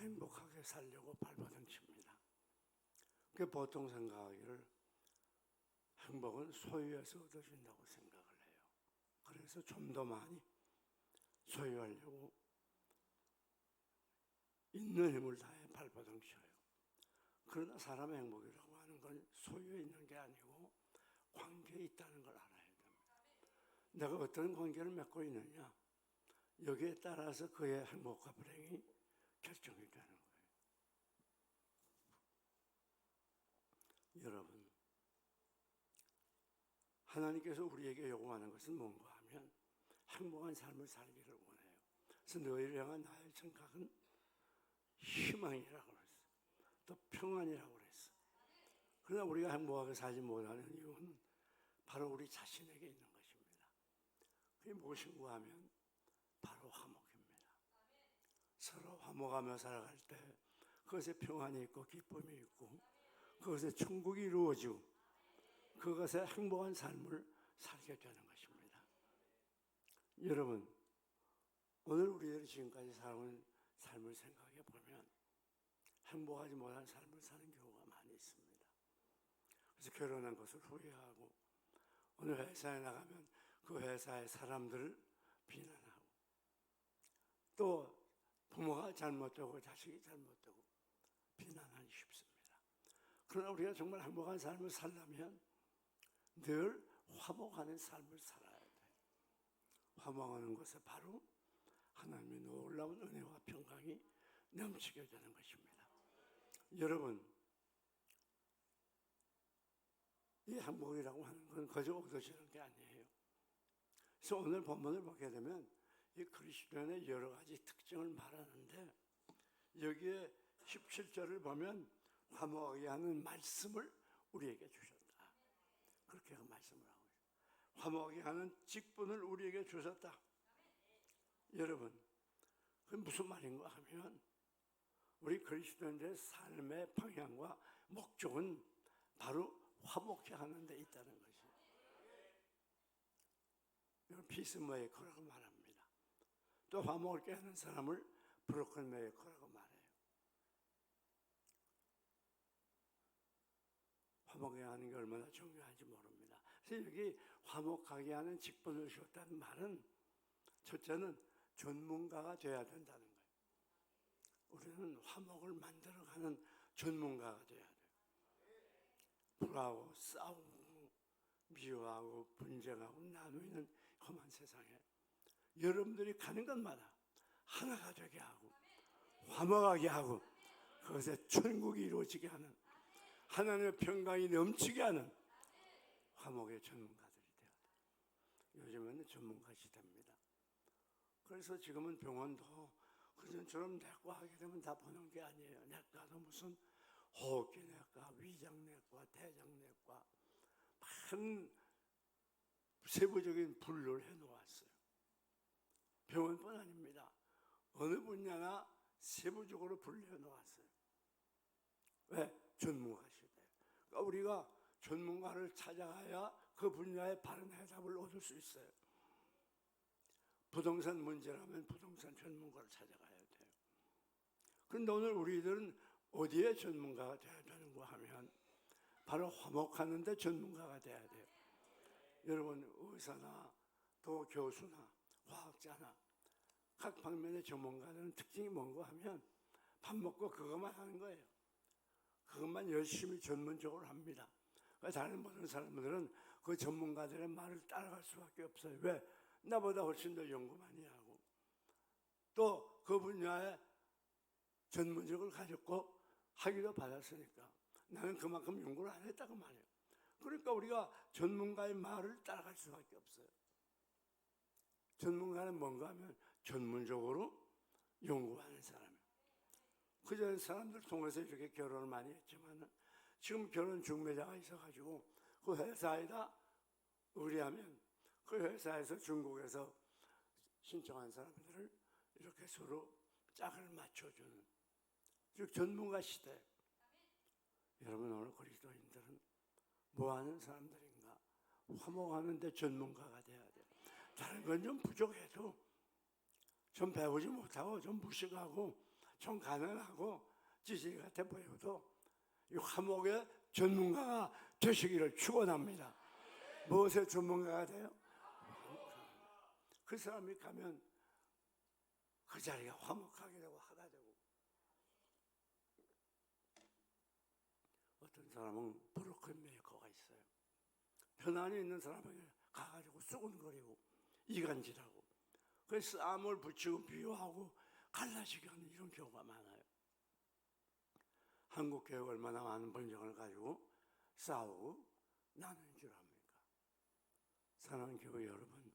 행복하게 살려고 발버둥칩니다. 그 보통 생각하기를 행복은 소유해서 얻어진다고 생각을 해요. 그래서 좀 더 많이 소유하려고 있는 힘을 다해 발버둥쳐요. 그러나 사람의 행복이라고 하는 건 소유에 있는 게 아니고 관계에 있다는 걸 알아야 됩니다. 내가 어떤 관계를 맺고 있느냐, 여기에 따라서 그의 행복과 불행이 결정이 되는 거예요. 여러분, 하나님께서 우리에게 요구하는 것은 뭔가 하면 행복한 삶을 살기를 원해요. 그래서 너희를 향한 나의 청각은 희망이라고 그랬어요. 또 평안이라고 그랬어요. 그러나 우리가 행복하게 살지 못하는 이유는 바로 우리 자신에게 있는 것입니다. 그게 무엇인가 하면 바로 화목입니다. 서로 화목하며 살아갈 때 그것에 평안이 있고 기쁨이 있고 그것에 천국이 이루어지고 그것에 행복한 삶을 살게 되는 것입니다. 여러분, 오늘 우리들이 지금까지 살아온 삶을 생각해 보면 행복하지 못한 삶을 사는 경우가 많이 있습니다. 그래서 결혼한 것을 후회하고 어느 회사에 나가면 그 회사의 사람들을 비난하고 또 부모가 잘못되고 자식이 잘못되고 비난하기 쉽습니다. 그러나 우리가 정말 행복한 삶을 살려면 늘 화목하는 삶을 살아야 돼요. 화목하는 것에 바로 하나님의 놀라운 은혜와 평강이 넘치게 되는 것입니다. 여러분, 이 행복이라고 하는 건 거저 얻어지는 게 아니에요. 그래서 오늘 본문을 보게 되면 이 그리스도인의 여러 가지 특징을 말하는데 여기에 17절을 보면 화목하게 하는 말씀을 우리에게 주셨다. 그렇게 말씀을 하고 있어요. 화목하게 하는 직분을 우리에게 주셨다. 여러분, 그게 무슨 말인가 하면 우리 그리스도인들의 삶의 방향과 목적은 바로 화목해 하는 데 있다는 것이에요. 이걸 피스메이커라고 말합니다. 또 화목하게 하는 사람을 브로큰 메이커라고 말해요. 화목하게 하는 게 얼마나 중요한지 모릅니다. 그래서 여기 화목하게 하는 직분을 주었다는 말은 첫째는 전문가가 돼야 된다는 거예요. 우리는 화목을 만들어가는 전문가가 돼야 돼요. 불하고 싸우고 미워하고 분쟁하고 나누는 험한 세상에 여러분들이 가는 것마다 하나가 되게 하고 화목하게 하고 그것에 천국이 이루어지게 하는 하나님의 평강이 넘치게 하는 화목의 전문가들이 되어야 돼요. 요즘에는 전문가 시대입니다. 그래서 지금은 병원도 그전처럼 내과 하게 되면 다 보는 게 아니에요. 내과도 무슨 호흡기내과, 위장내과, 대장내과 많은 세부적인 분류를 해놓았어요. 병원뿐 아닙니다. 어느 분야나 세부적으로 분류해 놓았어요. 왜? 전문가 시대예요. 그러니까 우리가 전문가를 찾아가야 그 분야의 바른 해답을 얻을 수 있어요. 부동산 문제라면 부동산 전문가를 찾아가야 돼요. 그런데 오늘 우리들은 어디에 전문가가 돼야 되는가 하면 바로 화목하는 데 전문가가 돼야 돼요. 여러분, 의사나 또 교수나 과학자나 각 방면의 전문가들은 특징이 뭔가 하면 밥 먹고 그것만 하는 거예요. 그것만 열심히 전문적으로 합니다. 다른 모든 사람들은 그 전문가들의 말을 따라갈 수밖에 없어요. 왜? 나보다 훨씬 더 연구 많이 하고 또 그 분야에 전문적을 가졌고 학위도 받았으니까 나는 그만큼 연구를 안 했다고 말해요. 그러니까 우리가 전문가의 말을 따라갈 수밖에 없어요. 전문가는 뭔가 하면 전문적으로 연구하는 사람이에요. 그전 사람들 통해서 이렇게 결혼을 많이 했지만 지금 결혼 중매자가 있어가지고 그 회사에다 의뢰하면 그 회사에서 중국에서 신청한 사람들을 이렇게 서로 짝을 맞춰주는 즉 전문가 시대. 여러분, 오늘 그리스도인들은 뭐하는 사람들인가? 화목하는 데 전문가가 돼야 돼요. 다른 건 좀 부족해도 좀 배우지 못하고 좀 무식하고 좀 가난하고 찌질이 같아 보여도 이 화목의 전문가가 되시기를 축원합니다. 무엇의 전문가가 돼요? 그 사람이 가면 그 자리가 화목하게 되고 하가 되고, 어떤 사람은 브로큰 메이커가 있어요. 편안히 있는 사람에게 가가지고 쑥은거리고 이간질하고, 그래서 쌈을 붙이고 비유하고 갈라지게 하는 이런 경우가 많아요. 한국 교회가 얼마나 많은 번영을 가지고 싸우고 나누는 줄 압니까? 사랑하는 교회 여러분,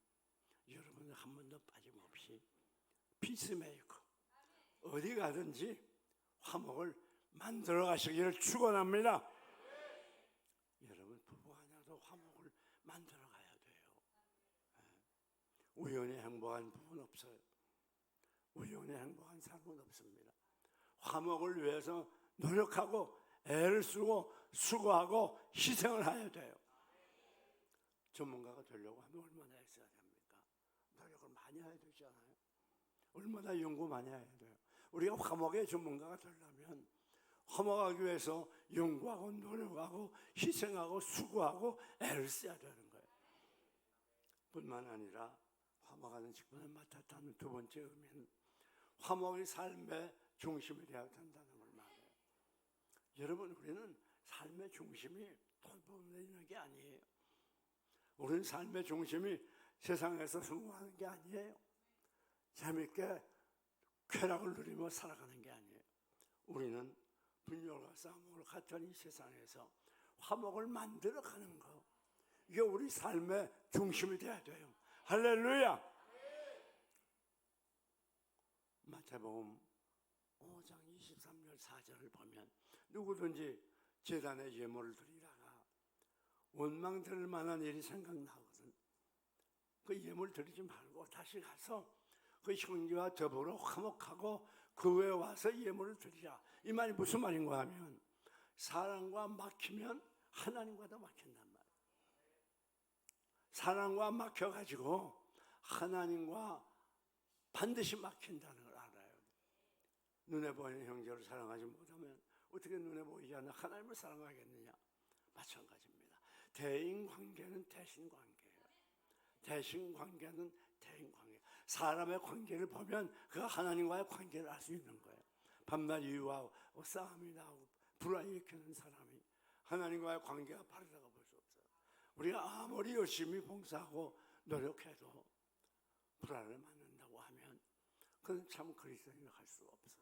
여러분은 한 번도 빠짐없이 피스메이커, 어디 가든지 화목을 만들어 가시기를 축원합니다. 여러분 부부간에도 화목을 만들어 가야 돼요. 우연히 행복한 부부는 없어요. 우연히 행복한 삶은 없습니다. 화목을 위해서 노력하고 애를 쓰고 수고하고 희생을 해야 돼요. 전문가가 되려고 하면 얼마나 했어야 됩니까? 노력을 많이 해야 되잖아요. 얼마나 연구 많이 해야 돼요. 우리가 화목의 전문가가 되려면 화목하기 위해서 연구하고 노력하고 희생하고 수고하고 애를 써야 되는 거예요. 뿐만 아니라 화목하는 직분을 맡았다는 두 번째 의미는 화목이 삶의 중심이 되어야 된다는 걸 말해요. 여러분, 우리는 삶의 중심이 돈 버는 게 아니에요. 우리는 삶의 중심이 세상에서 성공하는 게 아니에요. 재밌게 쾌락을 누리며 살아가는 게 아니에요. 우리는 분열과 싸움을 같은 이 세상에서 화목을 만들어가는 거, 이게 우리 삶의 중심이 돼야 돼요. 할렐루야. 마태복음 5장 23절 4절을 보면 누구든지 제단에 예물을 드리다가 원망 들을 만한 일이 생각나거든. 그 예물 드리지 말고 다시 가서 그 형제와 더불어 화목하고 그 후에 와서 예물을 드리자. 이 말이 무슨 말인가 하면, 사랑과 막히면 하나님과도 막힌단 말이에요. 사랑과 막혀가지고 하나님과 반드시 막힌다는 걸 알아요. 눈에 보이는 형제를 사랑하지 못하면 어떻게 눈에 보이지 않는 하나님을 사랑하겠느냐? 마찬가지입니다. 대인관계는 대신관계예요. 대신관계는 대인관계. 사람의 관계를 보면 그 하나님과의 관계를 알 수 있는 거예요. 밤낮 이유하고 싸움이 나고 불화를 일으키는 사람이 하나님과의 관계가 바르다고 볼 수 없어요. 우리가 아무리 열심히 봉사하고 노력해도 불화를 만든다고 하면 그건 참 그리스도인이 할 수가 없어요.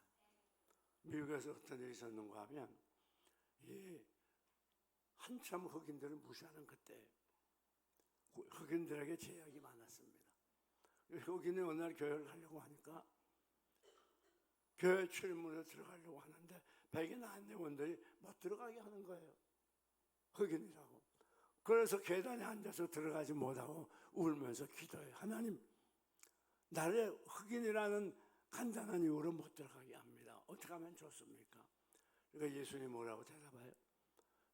미국에서 어떤 일이 있었는가 하면, 한참 흑인들을 무시하는 그때 흑인들에게 제약이 많았습니다. 흑인이 어느 날 교회를 가려고 하니까 교회 출입문에 들어가려고 하는데 백인 안내원들이 못 들어가게 하는 거예요. 흑인이라고. 그래서 계단에 앉아서 들어가지 못하고 울면서 기도해요. 하나님, 나를 흑인이라는 간단한 이유로 못 들어가게 합니다. 어떻게 하면 좋습니까? 그러니까 예수님이 뭐라고 대답해요?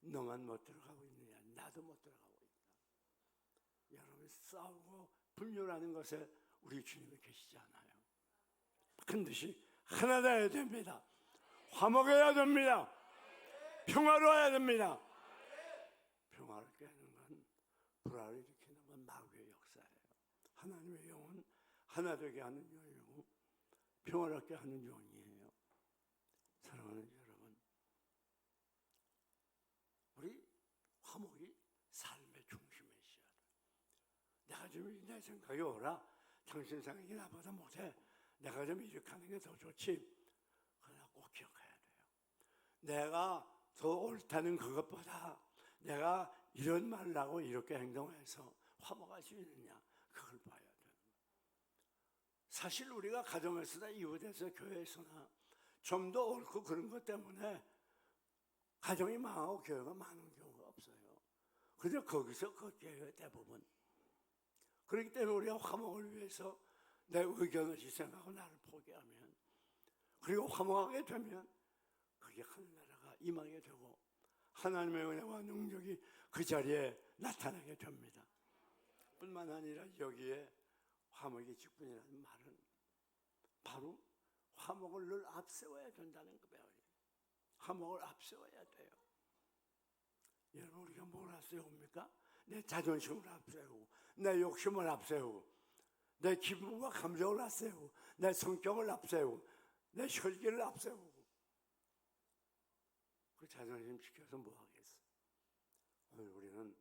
너만 못 들어가고 있느냐? 나도 못 들어가고 있다. 여러분, 싸우고 분열하는 것에 우리 주님이 계시지 않아요. 반드시 하나 되어야 됩니다. 화목해야 됩니다. 평화로워야 됩니다. 평화를 깨는 건, 불화를 일으키는 건 마귀의 역사예요. 하나님의 영은 하나 되게 하는 영이고 평화롭게 하는 영이에요. 사랑하는 여러분, 우리 화목이 삶의 중심에 있어야 돼요. 내가 좀 내 생각이 오라. 당신 생각이 나보다 못해. 내가 좀 이렇게 하는 게 더 좋지. 그러나 꼭 기억해야 돼요. 내가 더 옳다는 그것보다 내가 이런 말을 하고 이렇게 행동해서 화목할 수 있느냐, 그걸 봐야 돼요. 사실 우리가 가정에서나 이웃에서 교회에서나 좀 더 옳고 그런 것 때문에 가정이 망하고 교회가 많은 경우가 없어요. 그저 거기서 그 교회 대부분. 그렇기 때문에 우리가 화목을 위해서 내 의견을 희생하고 나를 포기하면, 그리고 화목하게 되면 그게 하늘나라가 임하게 되고 하나님의 은혜와 능력이 그 자리에 나타나게 됩니다. 뿐만 아니라 여기에 화목의 직분이라는 말은 바로 화목을 늘 앞세워야 된다는 거 배워요. 화목을 앞세워야 돼요. 여러분, 우리가 뭘 앞세웁니까? 내 자존심을 앞세우고, 내 욕심을 앞세우고, 내 기분과 감정을 앞세우고, 내 성격을 앞세우고, 내 혈기를 앞세우고. 그 자존심 지켜서 뭐 하겠어? 오늘 우리는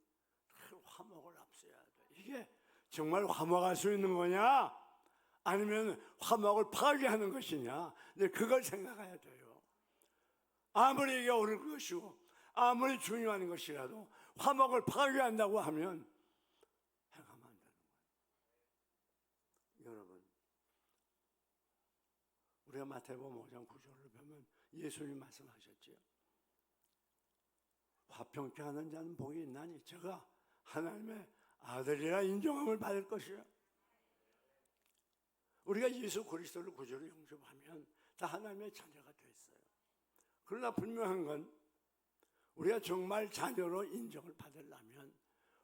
화목을 앞세워야 돼. 이게 정말 화목할 수 있는 거냐? 아니면 화목을 파괴하는 것이냐? 근데 그걸 생각해야 돼요. 아무리 이게 옳은 것이고 아무리 중요한 것이라도 화목을 파괴한다고 하면 행하면 안 되는 거예요. 여러분, 우리가 마태복음 5장 9절을 보면 예수님 말씀하셨지요. 화평케 하는 자는 복이 있나니 저가 하나님의 아들이라 인정함을 받을 것이요. 우리가 예수 그리스도를 구주로 영접하면 다 하나님의 자녀가 됐어요. 그러나 분명한 건 우리가 정말 자녀로 인정을 받으려면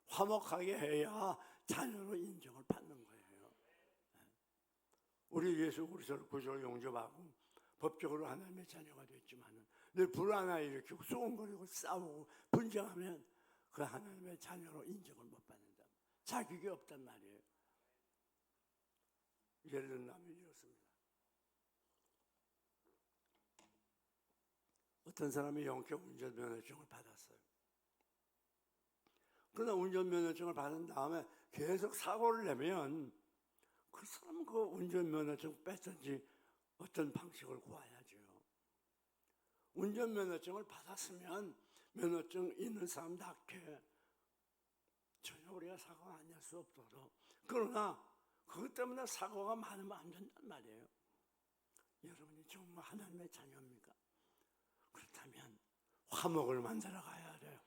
화목하게 해야 자녀로 인정을 받는 거예요. 우리 예수 그리스도를 구주로 영접하고 법적으로 하나님의 자녀가 됐지만은 늘 불안을 일으키고 수군거리고 싸우고 분쟁하면 그 하나님의 자녀로 인정을 못 받는다. 자격이 없단 말이에요. 예를 들면 이렇습니다. 어떤 사람이 영격 운전면허증을 받았어요. 그러나 운전면허증을 받은 다음에 계속 사고를 내면 그 사람은 그 운전면허증 뺐든지 어떤 방식을 구해야죠. 운전면허증을 받았으면 면허증 있는 사람답게 전혀 우리가 사고가 안 날 수 없어도, 그러나 그것 때문에 사고가 많으면 안 된단 말이에요. 여러분이 정말 하나님의 자녀입니까? 그렇다면 화목을 만들어 가야 돼요.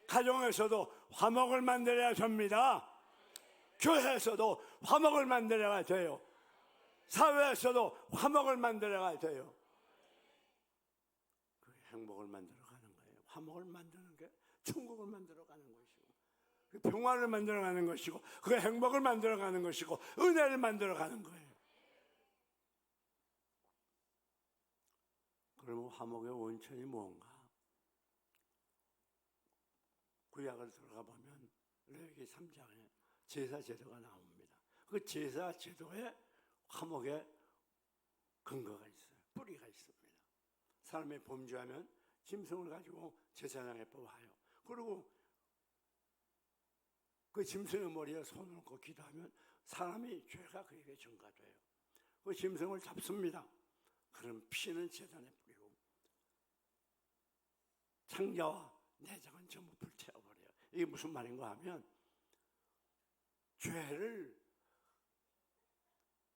가정에서도 화목을 만들어야 됩니다. 교회에서도 화목을 만들어야 돼요. 사회에서도 화목을 만들어야 돼요. 그 행복을 만들어 가는 거예요. 화목을 만드는 게 천국을 만들어 가는 것이고, 그 평화를 만들어 가는 것이고, 그 행복을 만들어 가는 것이고, 은혜를 만들어 가는 거예요. 그러면 화목의 원천이 뭔가? 구약을 들어가 보면 레위기 3장에 제사 제도가 나옵니다. 그 제사 제도에 화목의 근거가 있어요. 뿌리가 있습니다. 사람이 범죄하면 짐승을 가지고 제사장에 뽑아요. 그리고 그 짐승의 머리에 손을 얹고 기도하면 사람이 죄가 그에게 전가돼요. 그 짐승을 잡습니다. 그럼 피는 제단에 뿌리고 창자와 내장은 전부 불태워버려요. 이게 무슨 말인가 하면 죄를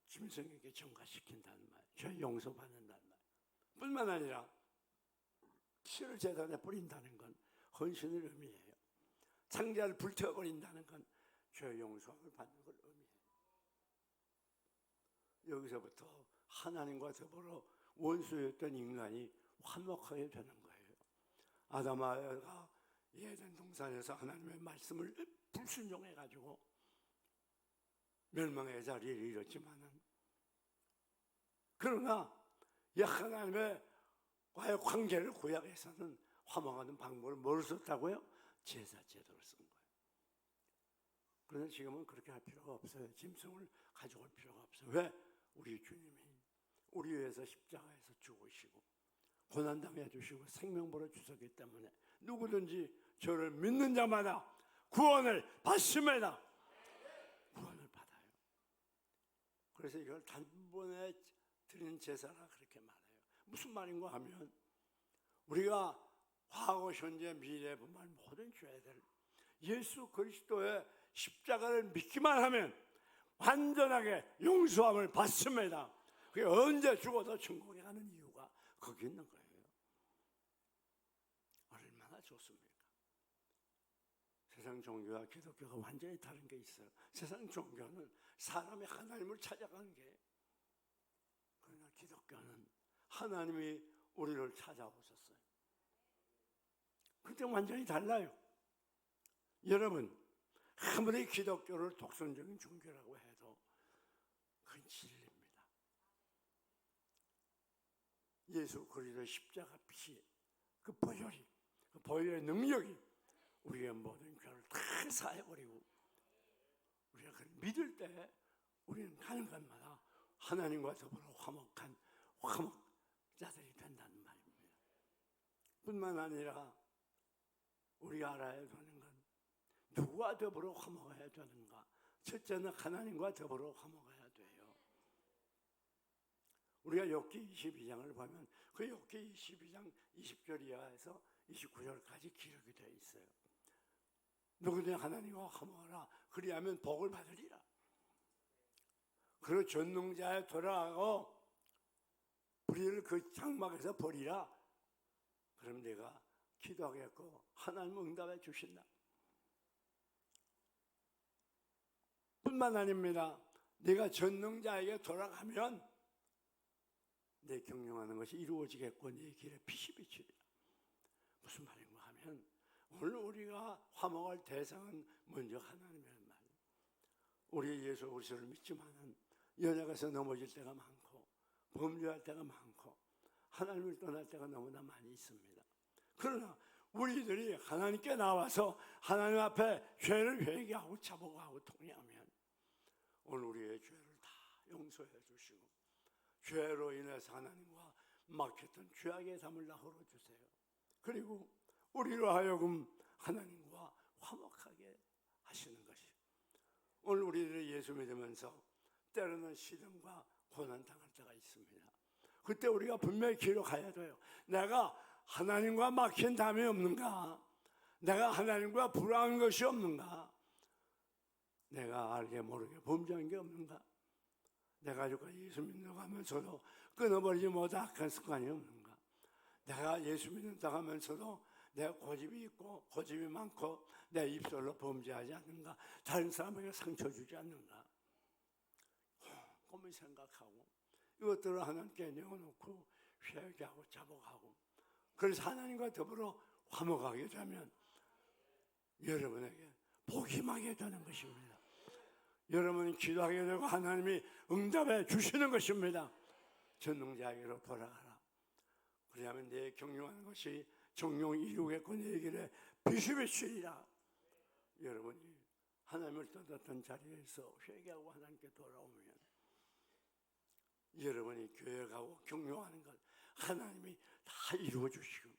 짐승에게 전가시킨다는 말, 죄 용서받는다는 말 뿐만 아니라 피를 제단에 뿌린다는 건 헌신을 의미해요. 창자를 불태워버린다는 건 죄 용서를 받는 걸 의미해요. 여기서부터 하나님과 더불어 원수였던 인간이 화목하게 되는 거예요. 아담과 에덴 동산에서 하나님의 말씀을 불순종해가지고 멸망의 자리에 이르렀지만은, 그러나 이 하나님의 과의 관계를 구약에서는 화목하는 방법을 뭘 썼다고요? 제사 제도를 쓴 거예요. 그런데 지금은 그렇게 할 필요가 없어요. 짐승을 가져올 필요가 없어요. 왜? 우리 주님이 우리 위해서 십자가에서 죽으시고 고난당해 주시고 생명보를 주셨기 때문에 누구든지 저를 믿는 자마다 구원을 받습니다. 구원을 받아요. 그래서 이걸 단번에 드리는 제사라 그렇게 말해요. 무슨 말인가 하면 우리가 과거, 현재, 미래 분말 모든 죄들 예수 그리스도의 십자가를 믿기만 하면 완전하게 용서함을 받습니다. 그게 언제 죽어도 천국에 가는 이유가 거기 있는 거예요. 얼마나 좋습니까? 세상 종교와 기독교가 완전히 다른 게 있어요. 세상 종교는 사람이 하나님을 찾아가는 게, 그러나 기독교는 하나님이 우리를 찾아오셨어요. 그때 완전히 달라요. 여러분, 아무리 기독교를 독선적인 종교라고 해도 그건 진리입니다. 예수 그리스도 십자가 피, 그 보혈이, 그 보혈의 능력이 우리의 모든 죄를 다 사해버리고 우리가 그걸 믿을 때 우리는 가는 곳마다 하나님과 더불어 화목자들이 된다는 말입니다. 뿐만 아니라 우리가 알아야 되는 건 누구와 더불어 화목해야 되는가? 첫째는 하나님과 더불어 화목해야 돼요. 우리가 욥기 22장을 보면 그 욥기 22장 20절 이하에서 29절까지 기록이 되어 있어요. 누구든지 하나님과 화목하라. 그리하면 복을 받으리라. 그리고 전능자에 돌아가고 불의를 그 장막에서 버리라. 그럼 내가 기도하겠고 하나님 응답해 주신다. 뿐만 아닙니다. 내가 전능자에게 돌아가면 내 경영하는 것이 이루어지겠고 내 길에 빛이 비치리라. 무슨 말인가 하면 오늘 우리가 화목할 대상은 먼저 하나님이라는 말이에요. 우리 예수 그리스도를 믿지만은 연약해서 넘어질 때가 많고 범죄할 때가 많고 하나님을 떠날 때가 너무나 많이 있습니다. 그러나 우리들이 하나님께 나와서 하나님 앞에 죄를 회개하고 자복하고 통회하면 오늘 우리의 죄를 다 용서해 주시고 죄로 인해서 하나님과 막혔던 죄악의 담을 다 헐어주세요. 그리고 우리로 하여금 하나님과 화목하게 하시는 것이 오늘 우리들이 예수 믿으면서 때로는 시련과 고난 당할 때가 있습니다. 그때 우리가 분명히 기록해야 돼요. 내가 하나님과 막힌 담이 없는가? 내가 하나님과 불화한 것이 없는가? 내가 알게 모르게 범죄한 게 없는가? 내가 아직까지 예수 믿는다고 하면서도 끊어버리지 못한 악한 습관이 없는가? 내가 예수 믿는다고 하면서도 내가 고집이 있고 고집이 많고 내 입술로 범죄하지 않는가? 다른 사람에게 상처 주지 않는가? 곰이 생각하고 이것들을 하나님께 내어놓고 회개하고 자복하고 그래서 하나님과 더불어 화목하게 되면 여러분에게 복이 임하게 되는 것입니다. 여러분이 기도하게 되고 하나님이 응답해 주시는 것입니다. 전능자에게로 돌아가라. 그러면 내 경영하는 것이 정령 이루겠고 내 길에 빛이 비치리라. 여러분이 하나님을 떠났던 자리에서 회개하고 하나님께 돌아오면 여러분이 교회 가고 경영하는 것 하나님이 다 이루어 주시고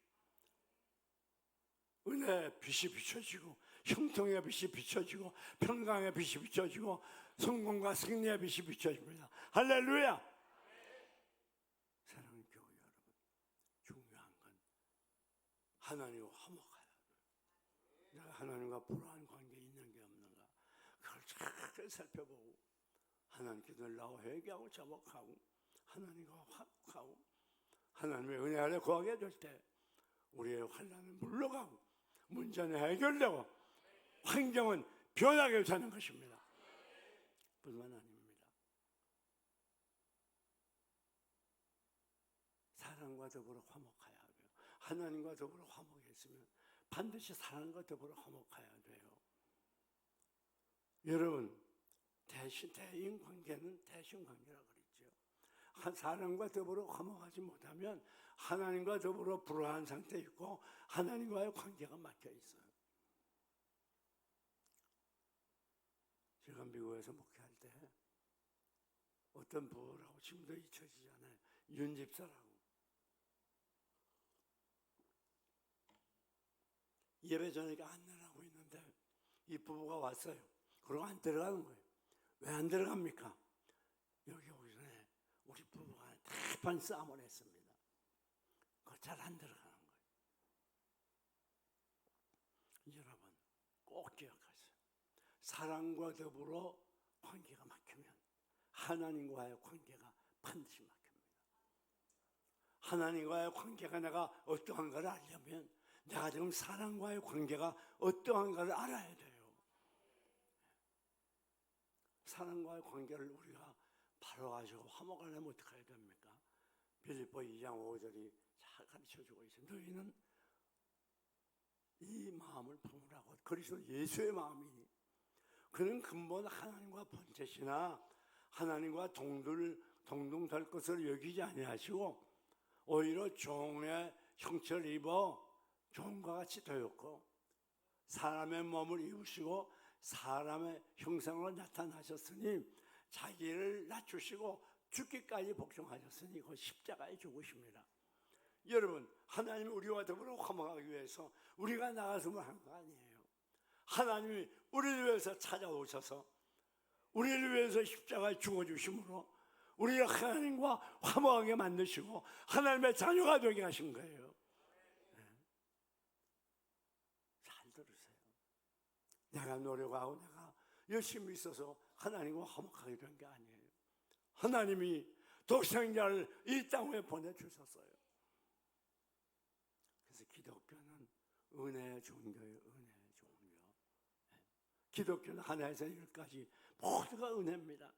은혜의 빛이 비춰지고 형통의 빛이 비춰지고 평강의 빛이 비춰지고 성공과 승리의 빛이 비춰집니다. 할렐루야. 사랑하는 교회 여러분, 중요한 건 하나님과 화목해야 돼요. 내가 하나님과 불화한 관계에 있는 게 없는가 그걸 잘 살펴보고 하나님께 늘 나와 회개하고 자복하고 하나님과 화목하고 하나님의 은혜 아래 거하게 될 때 우리의 환난은 물러가고 문제는 해결되고 환경은 변하게 되는 것입니다. 뿐만 아닙니다. 사랑과 더불어 화목해야 돼요. 하나님과 더불어 화목했으면 반드시 사랑과 더불어 화목해야 돼요. 여러분 대인 관계는 대신 관계라고 그랬죠. 사람과 더불어 화목하지 못하면 하나님과 더불어 불화한 상태에 있고 하나님과의 관계가 막혀 있어요. 제가 미국에서 목회할 때 어떤 부부라고 지금도 잊혀지잖아요. 윤 집사라고 예배 전에 안내를 하고 있는데 이 부부가 왔어요. 그러고 안 들어가는 거예요. 왜 안 들어갑니까? 여기 오기 전에 우리 부부가 대판 싸움을 했습니다. 그거 잘 안 들어가는 거예요. 여러분 꼭 기억하세요. 사랑과 더불어 관계가 막히면 하나님과의 관계가 반드시 막힙니다. 하나님과의 관계가 내가 어떠한 걸 알려면 내가 지금 사랑과의 관계가 어떠한 걸 알아야 돼요. 사랑과의 관계를 우리가 바로 가지고 화목하려면 어떻게 해야 됩니까? 빌립보 2장 5절이 잘 가르쳐주고 있어요. 너희는 이 마음을 품으라고. 그리스도 예수의 마음이니 그는 근본 하나님과 번제시나 하나님과 동등될 것을 여기지 아니하시고 오히려 종의 형체를 입어 종과 같이 되었고 사람의 몸을 입으시고 사람의 형상으로 나타나셨으니 자기를 낮추시고 죽기까지 복종하셨으니 그 십자가에 죽으십니다. 여러분, 하나님이 우리와 더불어 화목하기 위해서 우리가 나갔으면 한 거 아니에요. 하나님이 우리를 위해서 찾아오셔서 우리를 위해서 십자가에 죽어주심으로 우리를 하나님과 화목하게 만드시고 하나님의 자녀가 되게 하신 거예요. 잘 들으세요. 내가 노력하고 내가 열심히 있어서 하나님과 화목하게 된 게 아니에요. 하나님이 독생자를 이 땅에 보내주셨어요. 그래서 기독교는 은혜의 종교예요. 은혜의 종교. 기독교는 하나에서 열까지 모두가 은혜입니다.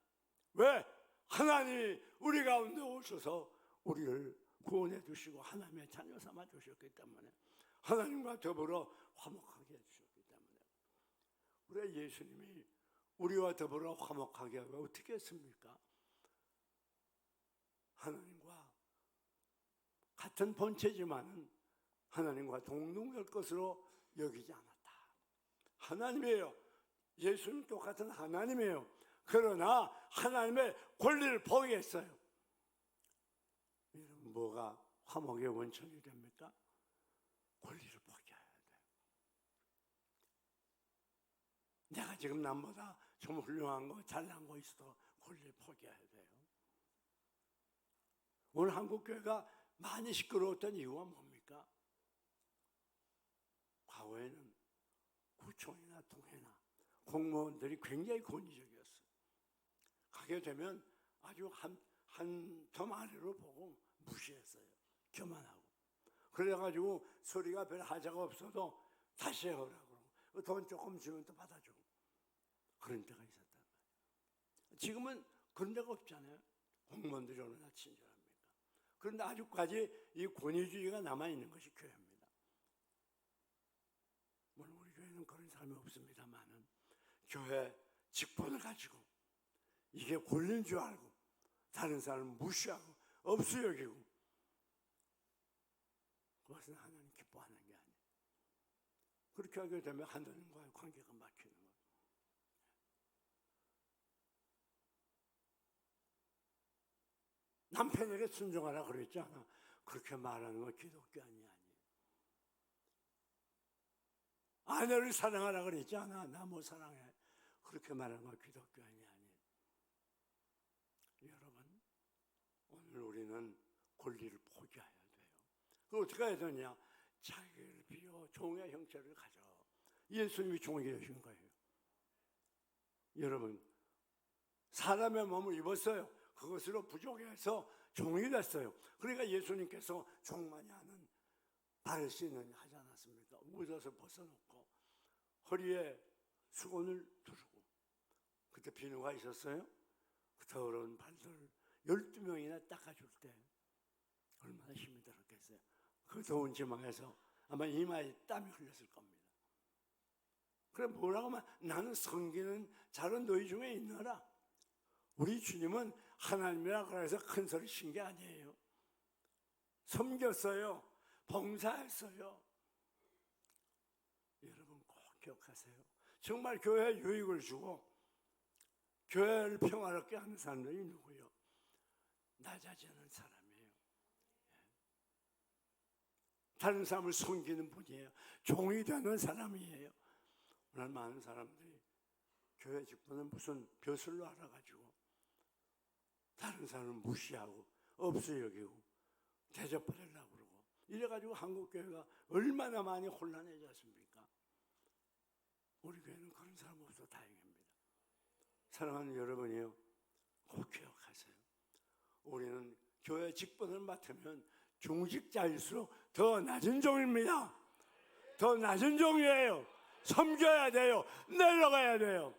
왜? 하나님이 우리 가운데 오셔서 우리를 구원해 주시고 하나님의 자녀 삼아 주셨기 때문에 하나님과 더불어 화목하게 해주셨기 때문에 우리 예수님이 우리와 더불어 화목하게 하고 어떻게 했습니까? 하나님과 같은 본체지만은 하나님과 동등할 것으로 여기지 않았다. 하나님이에요. 예수님 똑같은 하나님이에요. 그러나 하나님의 권리를 포기했어요. 여러분, 뭐가 화목의 원천이 됩니까? 권리를 포기해야 돼요. 내가 지금 남보다 좀 훌륭한 거, 잘난 거 있어도 권리를 포기해야 돼요. 오늘 한국교회가 많이 시끄러웠던 이유가 뭡니까? 과거에는 구청이나 동해나 공무원들이 굉장히 권위적이었어요. 가게 되면 아주 한 텀 아래로 보고 무시했어요. 교만하고. 그래가지고 소리가 별 하자가 없어도 다시 해오라고 그러고 돈 조금 주면 또 받아주고 그런 데가 있었단 말이에요. 지금은 그런 데가 없잖아요. 공무원들이 얼마나 친절합니까? 그런데 아직까지 이 권위주의가 남아있는 것이 교회입니다. 물론 우리 교회는 그런 사람이 없습니다만은 교회 직분을 가지고 이게 권리인 줄 알고 다른 사람을 무시하고 없어 여기고 그것은 하나님 기뻐하는 게 아니에요. 그렇게 하게 되면 하나님과의 관계가 막히는 거예요. 남편에게 순종하라 그랬지 않아? 그렇게 말하는 건 기독교 아니에요. 아내를 사랑하라 그랬지 않아? 나 못 사랑해. 그렇게 말하는 건 기독교 아니에요. 여러분, 오늘 우리는 권리를 포기해야 돼요. 그 어떻게 해야 되냐? 자기를 비워 종의 형체를 가져. 예수님이 종이 되신 거예요. 여러분, 사람의 몸을 입었어요. 그것으로 부족해서 종이 됐어요. 그러니까 예수님께서 종만이 하는 발 씻는 하지 않았습니까? 옷을 벗어놓고 허리에 수건을 두르고 그때 비누가 있었어요? 그 더러운 발들을 12명이나 닦아줄 때 얼마나 힘이 들었겠어요. 그 더운 지방에서 아마 이마에 땀이 흘렸을 겁니다. 그래 뭐라고 하면 나는 섬기는 자는 너희 중에 있느라. 우리 주님은 하나님이라 그래서 큰 소리 친 게 아니에요. 섬겼어요. 봉사했어요. 여러분 꼭 기억하세요. 정말 교회에 유익을 주고 교회를 평화롭게 하는 사람들이 누구요? 낮아지는 사람이에요. 다른 사람을 섬기는 분이에요. 종이 되는 사람이에요. 오늘 많은 사람들이 교회 직분은 무슨 벼슬로 알아가지고 다른 사람을 무시하고 없어 여기고 대접받으려고 그러고 이래가지고 한국교회가 얼마나 많이 혼란해졌습니까? 우리 교회는 그런 사람 없어 다행입니다. 사랑하는 여러분이요, 꼭 기억하세요. 우리는 교회 직분을 맡으면 중직자일수록 더 낮은 종입니다. 더 낮은 종이에요. 섬겨야 돼요. 내려가야 돼요.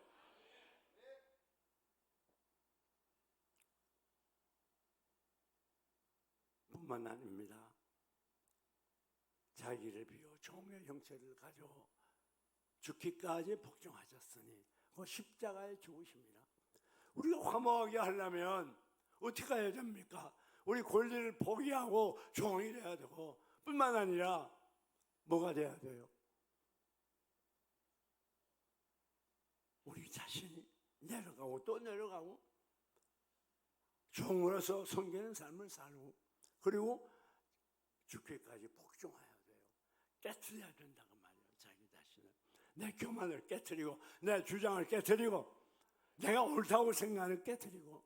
뿐만 아닙니다. 자기를 비워 종의 형체를 가지고 죽기까지 복종하셨으니 그 십자가에 죽으십니다. 우리가 화목하게 하려면 어떻게 해야 됩니까? 우리 권리를 포기하고 종이 돼야 되고, 뿐만 아니라 뭐가 돼야 돼요? 우리 자신이 내려가고 또 내려가고 종으로서 섬기는 삶을 살고, 그리고 죽기까지 복종해야 돼요. 깨트려야 된다고 말이에요. 자기 자신을, 내 교만을 깨트리고, 내 주장을 깨트리고, 내가 옳다고 생각하는 깨트리고,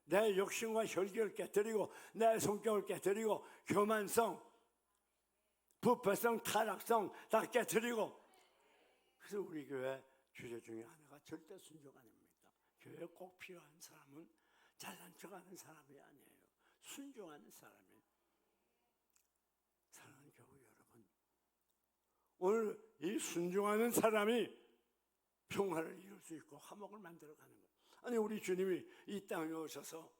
내 욕심과 혈기를 깨트리고, 내 성격을 깨트리고, 교만성, 부패성, 타락성 다 깨트리고. 그래서 우리 교회 주제 중에 하나가 절대 순종 아닙니까? 교회에 꼭 필요한 사람은 잘난 척하는 사람이 아니에요. 순종하는 사람이에요. 사랑하는 교우 여러분, 오늘 이 순종하는 사람이 평화를 이룰 수 있고 화목을 만들어가는 거예요. 아니, 우리 주님이 이 땅에 오셔서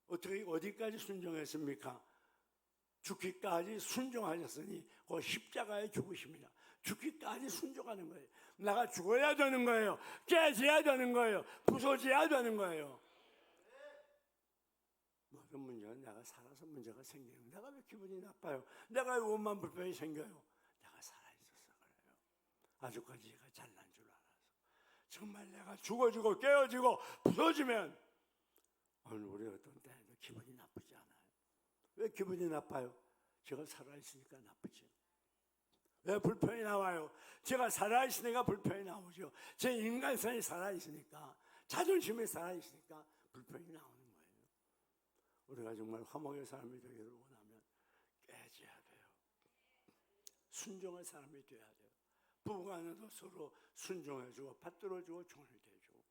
어떻게 어디까지 순종했습니까? 죽기까지 순종하셨으니 그 십자가에 죽으십니다. 죽기까지 순종하는 거예요. 내가 죽어야 되는 거예요. 깨져야 되는 거예요. 부서져야 되는 거예요. 모든 문제는 내가 살아서 문제가 생기는, 내가 왜 기분이 나빠요? 내가 왜 원만 불편이 생겨요? 내가 살아있어서 그래요. 아주까지 제가 잘난 줄 알아서. 정말 내가 죽어지고 깨어지고 부서지면 오늘 우리 어떤 때에도 기분이 나쁘지 않아요. 왜 기분이 나빠요? 제가 살아있으니까 나쁘죠. 왜 불편이 나와요? 제가 살아있으니까 불편이 나오죠. 제 인간성이 살아있으니까, 자존심이 살아있으니까 불편이 나오는 거예요. 우리가 정말 화목의 사람이 되기를 원하면 깨져야 돼요. 순종의 사람이 돼야 돼요. 부부간에도 서로 순종해주고 받들어주고 종을 대주고,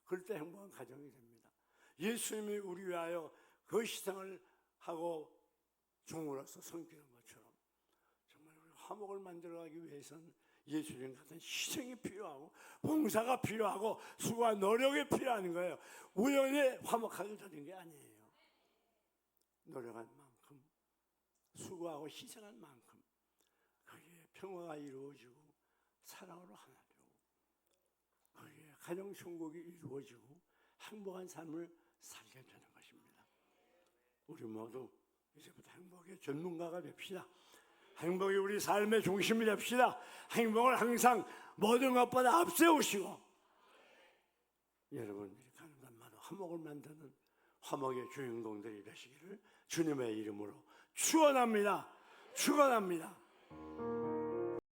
그럴 때 행복한 가정이 됩니다. 예수님이 우리 위하여 그 희생을 하고 종으로서 섬기는 것처럼 정말 우리 화목을 만들어가기 위해서는 예수님 같은 희생이 필요하고 봉사가 필요하고 수고와 노력이 필요한 거예요. 우연히 화목하게 되는 게 아니에요. 노력한 만큼, 수고하고 희생한 만큼 거기에 평화가 이루어지고 사랑으로 하나 되고, 거기에 가정 천국이 이루어지고 행복한 삶을 살게 되는 것입니다. 우리 모두 이제부터 행복의 전문가가 됩시다. 행복이 우리 삶의 중심이 됩시다. 행복을 항상 모든 것보다 앞세우시고, 여러분들이 가는 곳마다 화목을 만드는 화목의 주인공들이 되시기를 주님의 이름으로 축원합니다. 축원합니다.